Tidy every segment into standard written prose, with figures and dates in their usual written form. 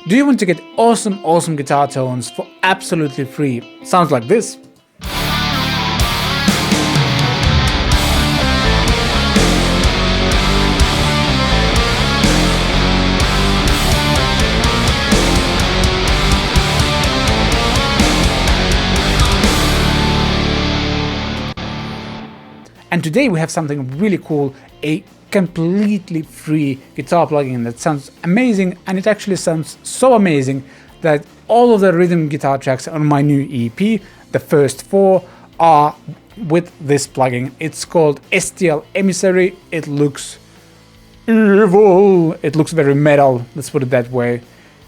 Do you want to get awesome guitar tones for absolutely free? Sounds like this. And today we have something really cool, a completely free guitar plugin that sounds amazing, and it actually sounds so amazing that all of the rhythm guitar tracks on my new EP, the first 4, are with this plugin. It's called STL Emissary. It looks evil, it looks very metal, let's put it that way,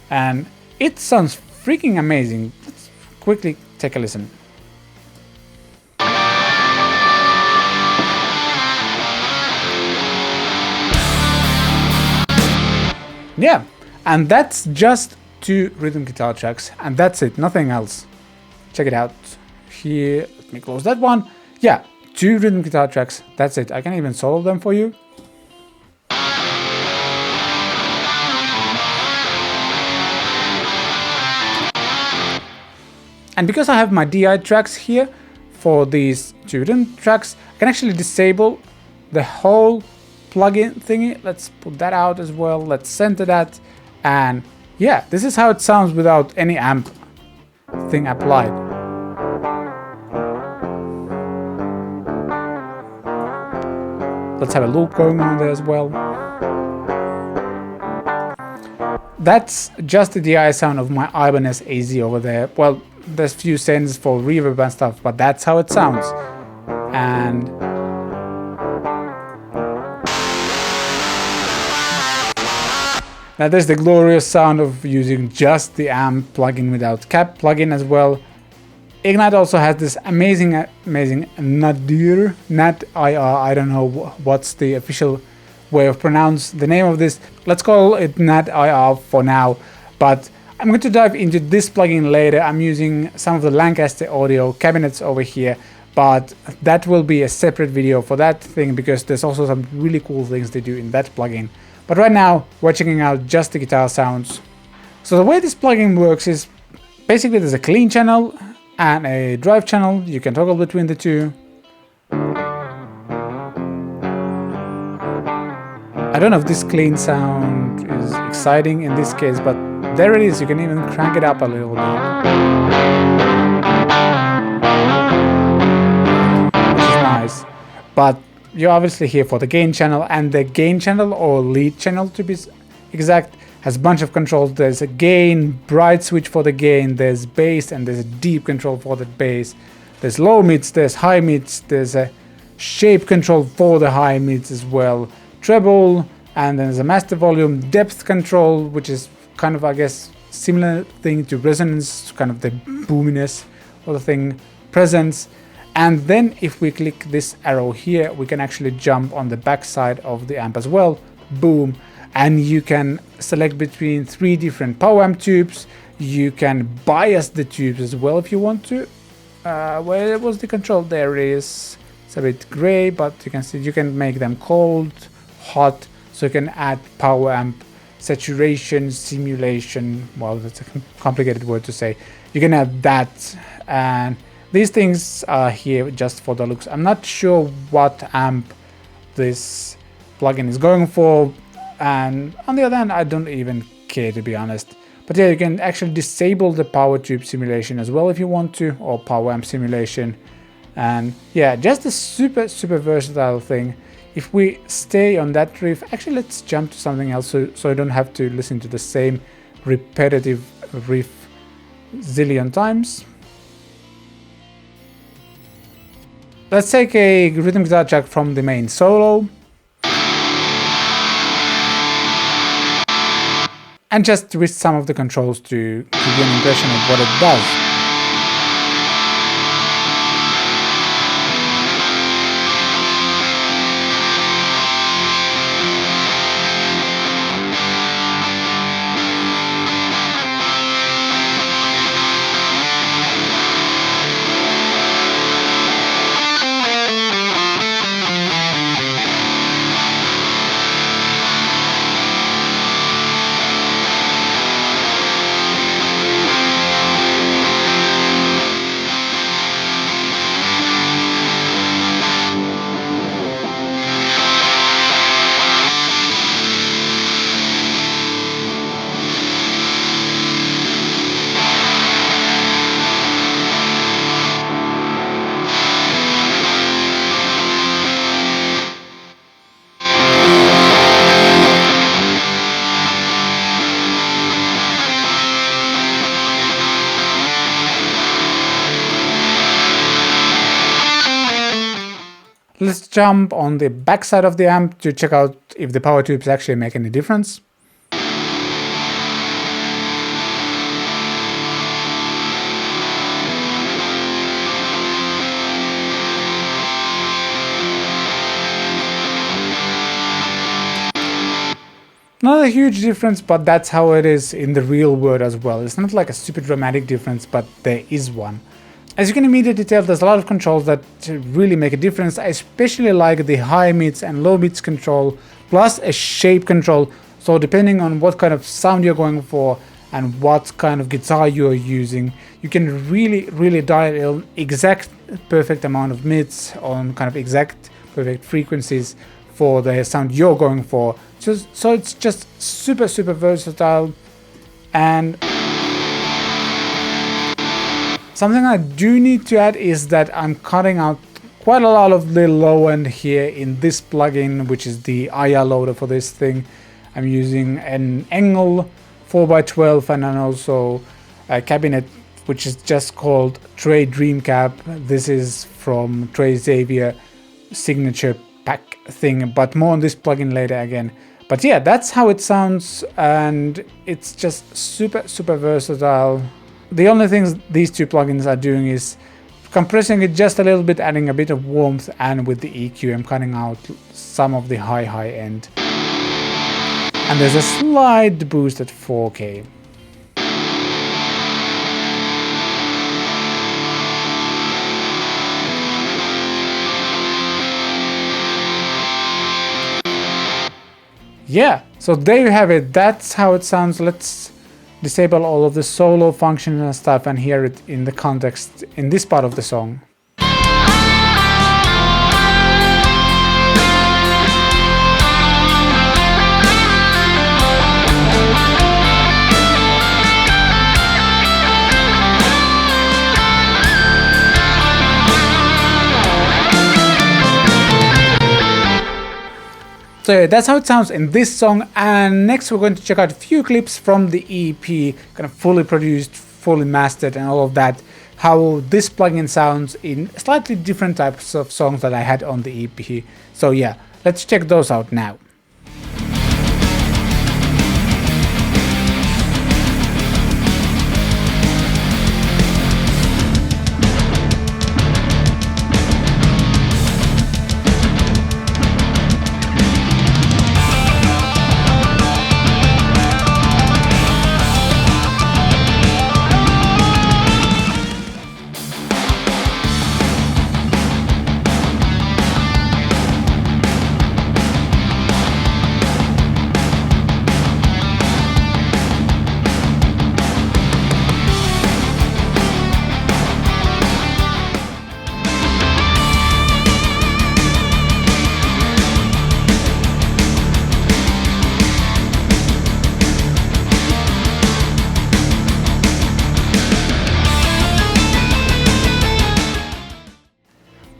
and it sounds freaking amazing. Let's quickly take a listen. Yeah, and that's just 2 rhythm guitar tracks, and that's it, nothing else. Check it out. Here, let me close that one. Yeah, 2 rhythm guitar tracks, that's it. I can even solo them for you. And because I have my DI tracks here for these 2 rhythm tracks, I can actually disable the whole plugin thingy. Let's put that out as well. Let's center that, and yeah, this is how it sounds without any amp thing applied. Let's have a loop going on there as well. That's just the DI sound of my Ibanez AZ over there. Well, there's few sends for reverb and stuff, but that's how it sounds. And now there's the glorious sound of using just the amp plugin without cap plugin as well. Ignite also has this amazing NAD IR. I don't know what's the official way of pronounce the name of this. Let's call it NAD IR for now, but I'm going to dive into this plugin later. I'm using some of the Lancaster audio cabinets over here, but that will be a separate video for that thing because there's also some really cool things they do in that plugin. But right now, we're checking out just the guitar sounds. So the way this plugin works is basically there's a clean channel and a drive channel. You can toggle between the 2. I don't know if this clean sound is exciting in this case, but there it is. You can even crank it up a little bit, which is nice. But you're obviously here for the gain channel, and the gain channel, or lead channel to be exact, has a bunch of controls. There's a gain, bright switch for the gain, there's bass, and there's a deep control for the bass. There's low mids, there's high mids, there's a shape control for the high mids as well, treble, and then there's a master volume, depth control, which is kind of, I guess, similar thing to resonance, kind of the boominess of the thing, presence. And then if we click this arrow here, we can actually jump on the back side of the amp as well. Boom. And you can select between 3 different power amp tubes. You can bias the tubes as well if you want to. Where was the control? There it is. It's a bit gray, but you can see you can make them cold, hot, so you can add power amp saturation, simulation. Well, that's a complicated word to say. You can add that, and these things are here just for the looks. I'm not sure what amp this plugin is going for, and on the other hand, I don't even care, to be honest. But yeah, you can actually disable the power tube simulation as well if you want to, or power amp simulation. And yeah, just a super versatile thing. If we stay on that riff, actually let's jump to something else so I don't have to listen to the same repetitive riff zillion times. Let's take a rhythm guitar track from the main solo and just twist some of the controls to give you an impression of what it does. Let's jump on the back side of the amp to check out if the power tubes actually make any difference. Not a huge difference, but that's how it is in the real world as well. It's not like a super dramatic difference, but there is one. As you can immediately tell, there's a lot of controls that really make a difference. I especially like the high mids and low mids control, plus a shape control. So depending on what kind of sound you're going for and what kind of guitar you're using, you can really dial in exact perfect amount of mids on kind of exact perfect frequencies for the sound you're going for. So it's just super versatile. And something I do need to add is that I'm cutting out quite a lot of the low end here in this plugin, which is the IR loader for this thing. I'm using an Engel 4x12 and then also a cabinet which is just called Trey Dream Cab. This is from Trey Xavier signature pack thing, but more on this plugin later again. But yeah, that's how it sounds, and it's just super versatile. The only things these two plugins are doing is compressing it just a little bit, adding a bit of warmth, and with the EQ I'm cutting out some of the high end. And there's a slight boost at 4K. Yeah, so there you have it. That's how it sounds. Let's disable all of the solo function and stuff and hear it in the context in this part of the song. So yeah, that's how it sounds in this song, and next we're going to check out a few clips from the EP, kind of fully produced, fully mastered and all of that, how this plugin sounds in slightly different types of songs that I had on the EP. So yeah, let's check those out now.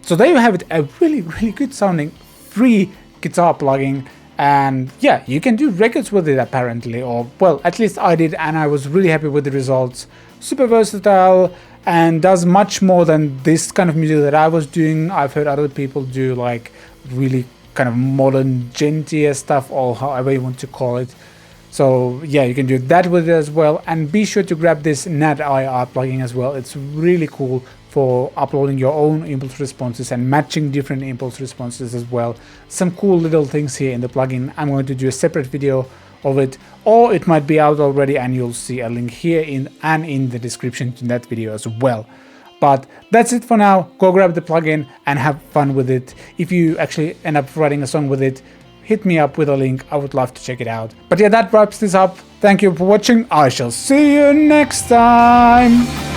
So there you have it, a really good sounding free guitar plugin, and yeah, you can do records with it apparently, or well, at least I did, and I was really happy with the results. Super versatile and does much more than this kind of music that I was doing. I've heard other people do like really kind of modern gentier stuff, or however you want to call it. So yeah, you can do that with it as well, and be sure to grab this NAD IR plugin as well. It's really cool for uploading your own impulse responses and matching different impulse responses as well. Some cool little things here in the plugin. I'm going to do a separate video of it, or it might be out already and you'll see a link here in the description to that video as well. But that's it for now. Go grab the plugin and have fun with it. If you actually end up writing a song with it, hit me up with a link. I would love to check it out. But yeah, that wraps this up. Thank you for watching. I shall see you next time.